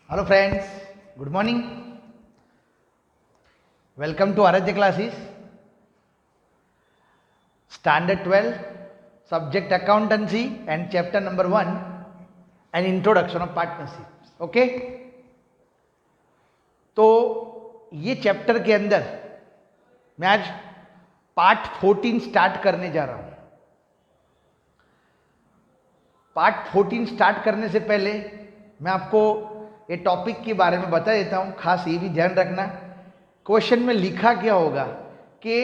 Hello friends, good morning. Welcome to Aradhya classes. Standard 12, subject accountancy and chapter number 1, an introduction of partnerships. Okay? तो ये chapter के अंदर मैं आज part 14 start करने जा रहा हूं। पार्ट 14 स्टार्ट करने से पहले मैं आपको ये टॉपिक के बारे में बता देता हूं। खास ये भी ध्यान रखना, क्वेश्चन में लिखा क्या होगा कि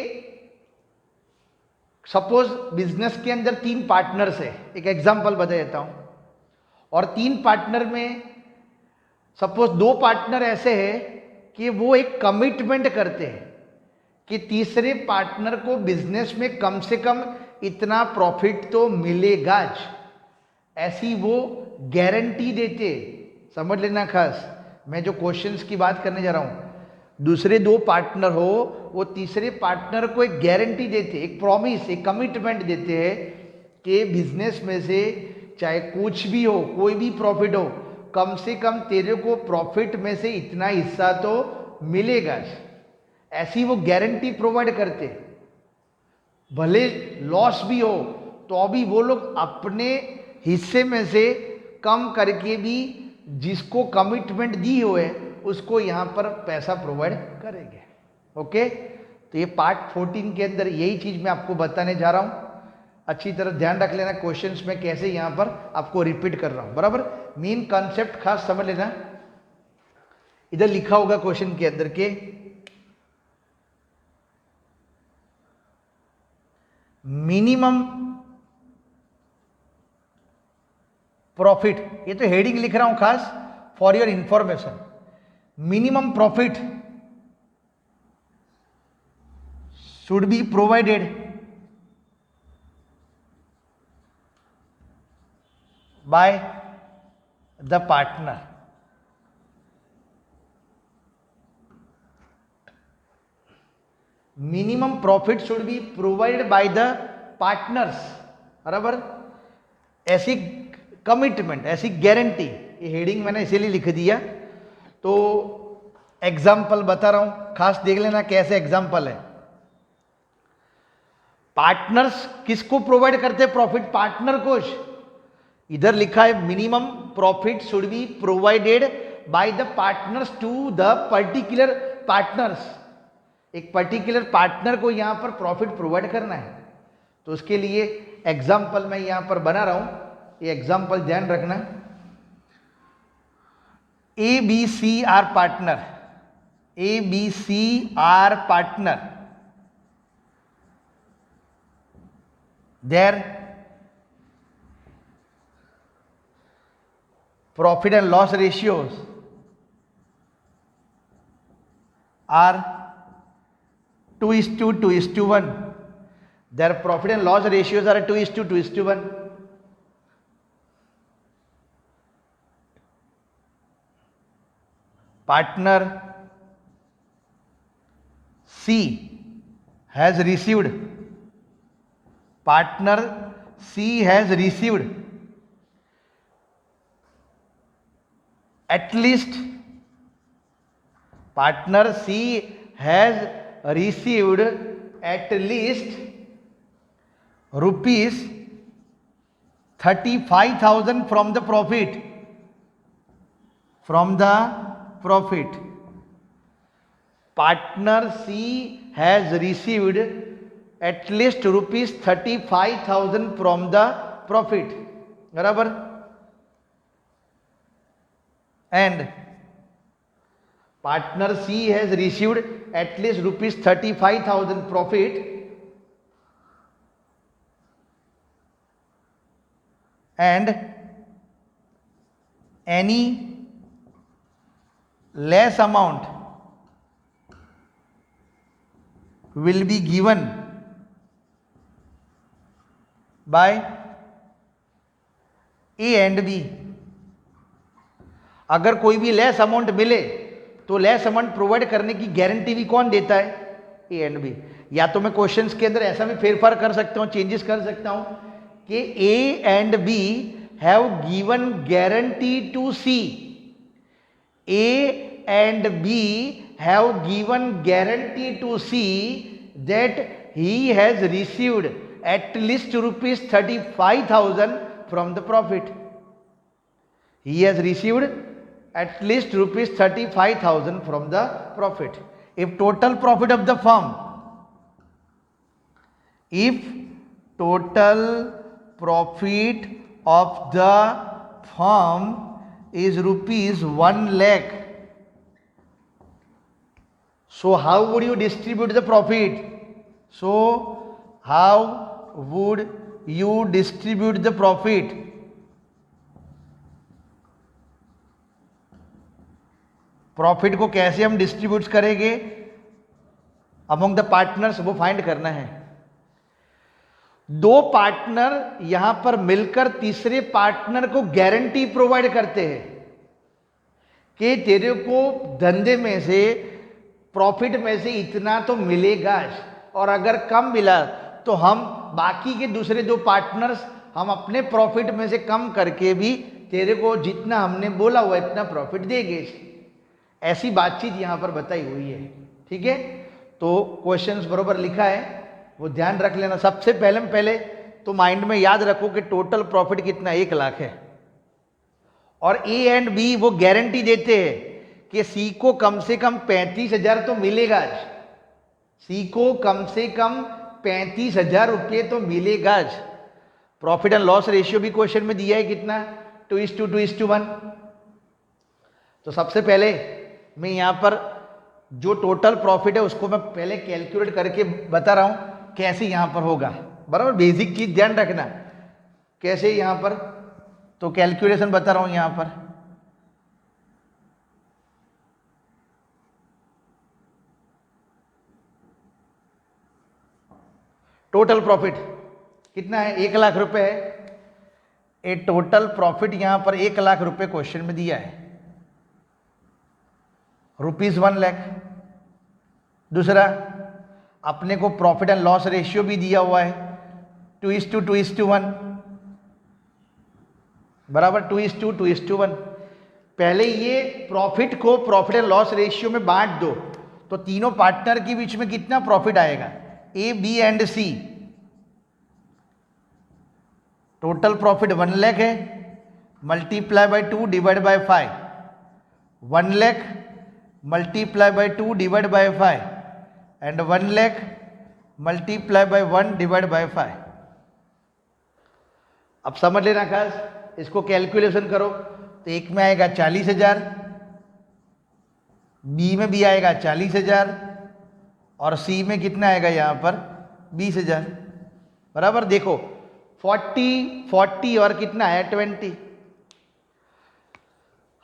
सपोज बिजनेस के अंदर 3 पार्टनर्स है। एक एग्जांपल बता देता हूं। और 3 पार्टनर में सपोज 2 पार्टनर ऐसे हैं कि वो एक कमिटमेंट करते हैं कि तीसरे पार्टनर को बिजनेस में कम से कम इतना प्रॉफिट तो मिलेगा। ऐसी वो गारंटी देते। समझ लेना खास, मैं जो क्वेश्चंस की बात करने जा रहा हूं, दूसरे 2 पार्टनर हो वो तीसरे पार्टनर को एक गारंटी देते, एक प्रॉमिस, एक कमिटमेंट देते हैं कि बिजनेस में से चाहे कुछ भी हो, कोई भी प्रॉफिट हो, कम से कम तेरे को प्रॉफिट में से इतना हिस्सा तो मिलेगा। ऐसी वो गारंटी प्रोवाइड करते। भले लॉस भी हो तो अभी वो लोग अपने हिस्से में से कम करके भी जिसको कमिटमेंट दी हुए उसको यहाँ पर पैसा प्रोवाइड करेंगे। ओके, तो ये पार्ट 14 के अंदर यही चीज मैं आपको बताने जा रहा हूँ। अच्छी तरह ध्यान रख लेना, क्वेश्चंस में कैसे यहाँ पर आपको रिपीट कर रहा हूँ। बराबर, मेन कॉन्सेप्ट खास समझ लेना। इधर लिखा होगा क्वेश्चन के अंदर के मिनिमम प्रॉफिट, ये तो हेडिंग लिख रहा हूं खास for your information. Minimum profit should be provided by the partner. Minimum profit should be provided by the partners. बराबर, ऐसी कमिटमेंट, ऐसी गारंटी, ये हेडिंग मैंने इसीलिए लिख दिया। तो एग्जाम्पल बता रहा हूं, खास देख लेना कैसे एग्जाम्पल है। पार्टनर्स किसको प्रोवाइड करते हैं प्रॉफिट? पार्टनर को। इधर लिखा है minimum profit should be provided by the partners to the particular partners. एक पर्टिकुलर पार्टनर को यहां पर प्रॉफिट प्रोवाइड करना है, तो उसके लिए एग्जाम्पल मैं यहां पर बना रहा हूं। ये एग्जाम्पल ध्यान रखना। A B C are partner, A B C are partner, their profit and loss ratios are 2:2:1. Their profit and loss ratios are 2:2:1. Partner C has received, partner C has received at least, partner C has received at least rupees 35,000 from the profit, from the profit. Partner C has received at least rupees 35,000 from the profit. बराबर, and partner C has received at least rupees 35,000 profit, and any less amount will be given by A and B. अगर कोई भी less amount मिले तो less amount provide करने की guarantee भी कौन देता है? A and B. या तो मैं क्वेश्चंस के अंदर ऐसा भी फेरफार कर सकता हूं, चेंजेस कर सकता हूं कि A and B have given guarantee to C A and B have given guarantee to C that he has received at least rupees 35,000 from the profit. He has received at least rupees 35,000 from the profit. If total profit of the firm, if total profit of the firm is rupees 1 lakh, so how would you distribute the profit? So how would you distribute the profit? Profit को कैसे हम distribute करेंगे among the partners, वो find करना है। दो partner यहां पर मिलकर तीसरे पार्टनर को गारंटी प्रोवाइड करते हैं कि तेरे को धंधे में से प्रॉफिट में से इतना तो मिलेगा, और अगर कम मिला तो हम बाकी के दूसरे दो पार्टनर्स हम अपने प्रॉफिट में से कम करके भी तेरे को जितना हमने बोला हुआ इतना प्रॉफिट देंगे। ऐसी बातचीत यहां पर बताई हुई है। ठीक है, तो क्वेश्चंस बरोबर लिखा है, वो ध्यान रख लेना। सबसे पहले तो माइंड में याद रखो कि टोटल प्रॉफिट कितना 1 लाख है, और ए एंड बी वो गारंटी देते हैं कि सी को कम से कम 35,000 तो मिलेगा। सी को कम से कम 35,000 रुपये तो मिलेगा। प्रॉफिट एंड लॉस रेशियो भी क्वेश्चन में दिया है कितना, 2:2:1। तो सबसे पहले मैं यहाँ पर जो टोटल प्रॉफिट है उसको मैं पहले कैलकुलेट करके बता रहा हूँ कैसे यहाँ पर होगा। बराबर, बेसिक चीज ध्यान रखना कैसे यहाँ पर, तो कैलकुलेशन बता रहा हूँ यहाँ पर। टोटल प्रॉफिट कितना है, 1 लाख रुपए है। ए टोटल प्रॉफिट यहाँ पर 1 लाख रुपए क्वेश्चन में दिया है, रुपीज 1 लाख। दूसरा, अपने को प्रॉफिट एंड लॉस रेशियो भी दिया हुआ है 2:2:1, बराबर 2:2:1। पहले ये प्रॉफिट को प्रॉफिट एंड लॉस रेशियो में बांट दो, तो तीनों पार्टनर के बीच में कितना प्रॉफिट आएगा, A B and C. Total profit 1 lakh है, multiply by 2 divide by 5, 1 lakh multiply by 2 divide by 5 and 1 lakh multiply by 1 divide by 5। अब समझ लेना खास, इसको कैलकुलेशन करो तो एक में आएगा 40,000, बी में भी आएगा 40,000 और सी में कितना आएगा यहाँ पर 20,000। बराबर, देखो 40 और कितना है 20।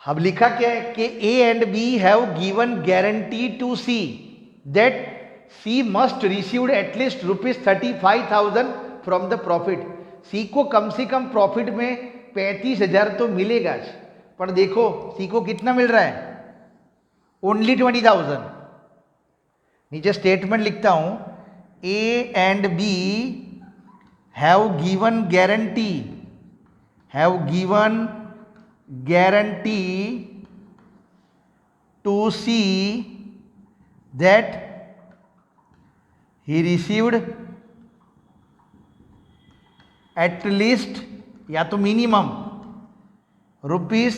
अब लिखा क्या है कि A and B have given guarantee to C that C must received at least rupees 35,000 from the profit. C को कम से कम प्रॉफिट में 35,000 तो मिलेगा, पर देखो सी को कितना मिल रहा है, ओनली 20,000। नीचे स्टेटमेंट लिखता हूं, A and B have given guarantee to see that he received at least या तो मिनिमम रुपीज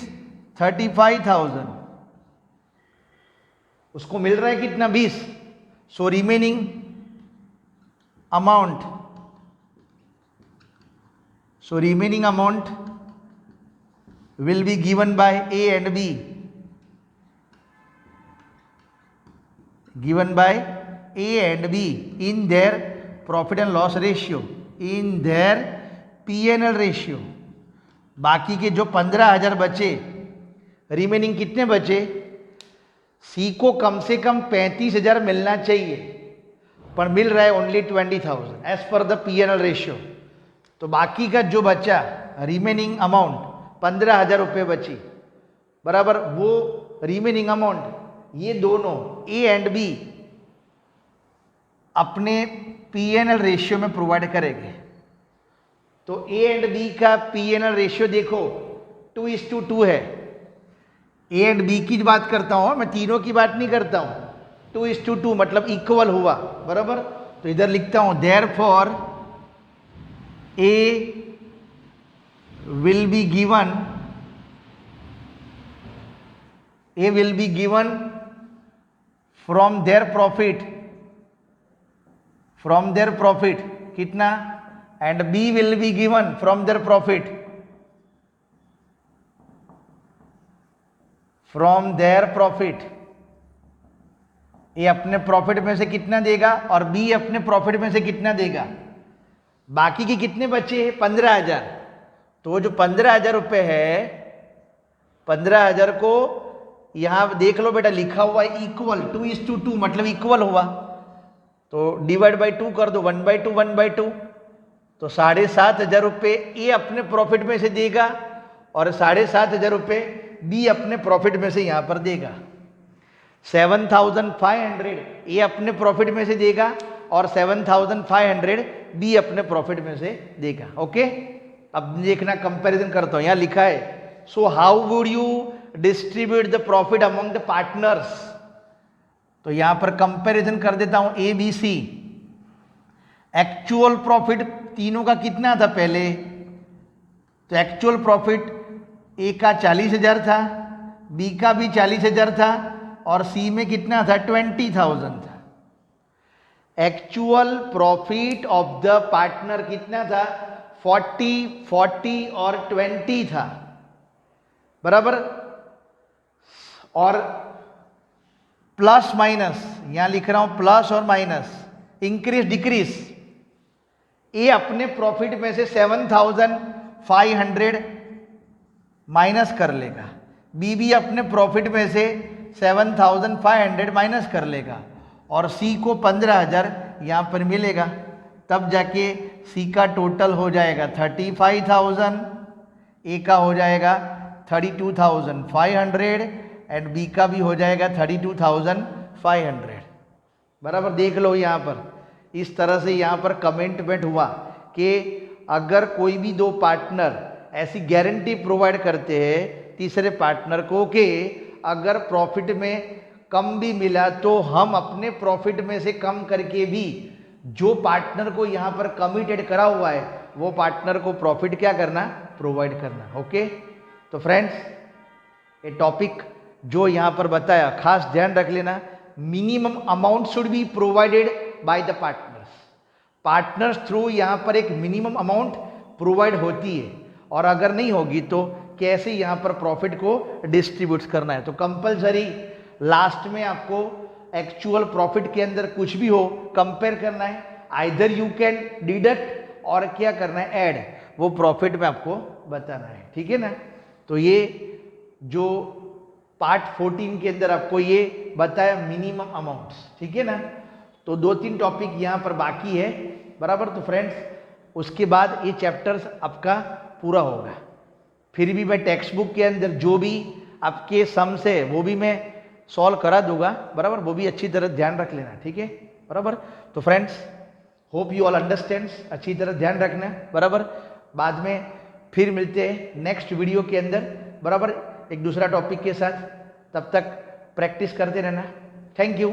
35,000। उसको मिल रहा है कितना 20। So remaining amount will be given by A and B, given by A and B in their profit and loss ratio, in their P&L ratio। बाकी के जो 15,000 बचे, रिमेनिंग कितने बचे, सी को कम से कम 35,000 मिलना चाहिए, पर मिल रहा है only 20,000 as per the P&L ratio. तो बाकी का जो बचा रिमेनिंग अमाउंट 15,000 रुपये बची, बराबर, वो रिमेनिंग अमाउंट ये दोनों ए एंड बी अपने P&L रेशियो में प्रोवाइड करेंगे। तो ए एंड बी का P&L रेशियो देखो 2:2 है। ए एंड बी की बात करता हूँ, मैं तीनों की बात नहीं करता हूँ। 2:2 मतलब इक्वल हुआ, बराबर। तो इधर लिखता हूँ therefore A will be given, A will be given from their profit कितना, and B will be given from their profit. A अपने प्रॉफिट में से कितना देगा और बी अपने प्रॉफिट में से कितना देगा। बाकी के कितने बचे हैं, 15,000। तो जो 15,000 रुपये है, 15,000 को यहां देख लो बेटा, लिखा हुआ है इक्वल, 2:2 मतलब इक्वल हुआ। तो डिवाइड बाई 2 कर दो, 1/2 तो 7,500 रुपये ए अपने प्रॉफिट में से देगा और 7,500 रुपये बी अपने प्रॉफिट में से यहां पर देगा। 7,500 ए अपने प्रॉफिट में से देगा और 7,500 बी अपने प्रॉफिट में से देगा। ओके, अब देखना कंपैरिजन करता हूं। यहां लिखा है so how would you distribute the profit among the partners. तो यहां पर कंपैरिजन कर देता हूं A B C. Actual profit तीनों का कितना था पहले, तो एक्चुअल प्रॉफिट ए का 40,000 था, बी का भी 40,000 था और सी में कितना था, 20,000 था। Actual profit of the partner कितना था, 40 और 20 था, बराबर। और प्लस माइनस, यहां लिख रहा हूं प्लस और माइनस, इंक्रीज डिक्रीज। ए अपने प्रॉफिट में से 7,500 माइनस कर लेगा, बी भी अपने प्रॉफिट में से 7,500 माइनस कर लेगा और सी को 15,000 यहाँ पर मिलेगा। तब जाके सी का टोटल हो जाएगा 35,000, ए का हो जाएगा 32,500 एंड बी का भी हो जाएगा 32,500, बराबर। देख लो यहाँ पर इस तरह से यहाँ पर कमिटमेंट हुआ कि अगर कोई भी दो पार्टनर ऐसी गारंटी प्रोवाइड करते हैं तीसरे पार्टनर को कि अगर प्रॉफिट में कम भी मिला तो हम अपने प्रॉफिट में से कम करके भी जो पार्टनर को यहाँ पर कमिटेड करा हुआ है वो पार्टनर को प्रॉफिट क्या करना, प्रोवाइड करना। ओके, तो फ्रेंड्स ये टॉपिक जो यहाँ पर बताया खास ध्यान रख लेना, minimum amount should be provided by the partners through. यहाँ पर एक मिनिमम अमाउंट प्रोवाइड होती है और अगर नहीं होगी तो कैसे यहाँ पर प्रॉफिट को डिस्ट्रीब्यूट करना है। तो कंपलसरी लास्ट में आपको एक्चुअल प्रॉफिट के अंदर कुछ भी हो कंपेयर करना है, आइदर यू कैन डिडक्ट और क्या करना है, ऐड, वो प्रॉफिट में आपको बताना है, ठीक है ना। तो ये जो पार्ट 14 के अंदर आपको ये बताया मिनिमम अमाउंट्स, ठीक है ना। तो 2-3 टॉपिक यहाँ पर बाकी है, बराबर। तो फ्रेंड्स उसके बाद ये चैप्टर्स आपका पूरा होगा। फिर भी मैं टेक्स्ट बुक के अंदर जो भी आपके सम्स है वो भी मैं सॉल्व करा दूंगा, बराबर। वो भी अच्छी तरह ध्यान रख लेना, ठीक है, बराबर। तो friends hope you all understands, अच्छी तरह ध्यान रखना, बराबर। बाद में फिर मिलते हैं नेक्स्ट वीडियो के अंदर, बराबर, एक दूसरा टॉपिक के साथ। तब तक प्रैक्टिस करते रहना। Thank you.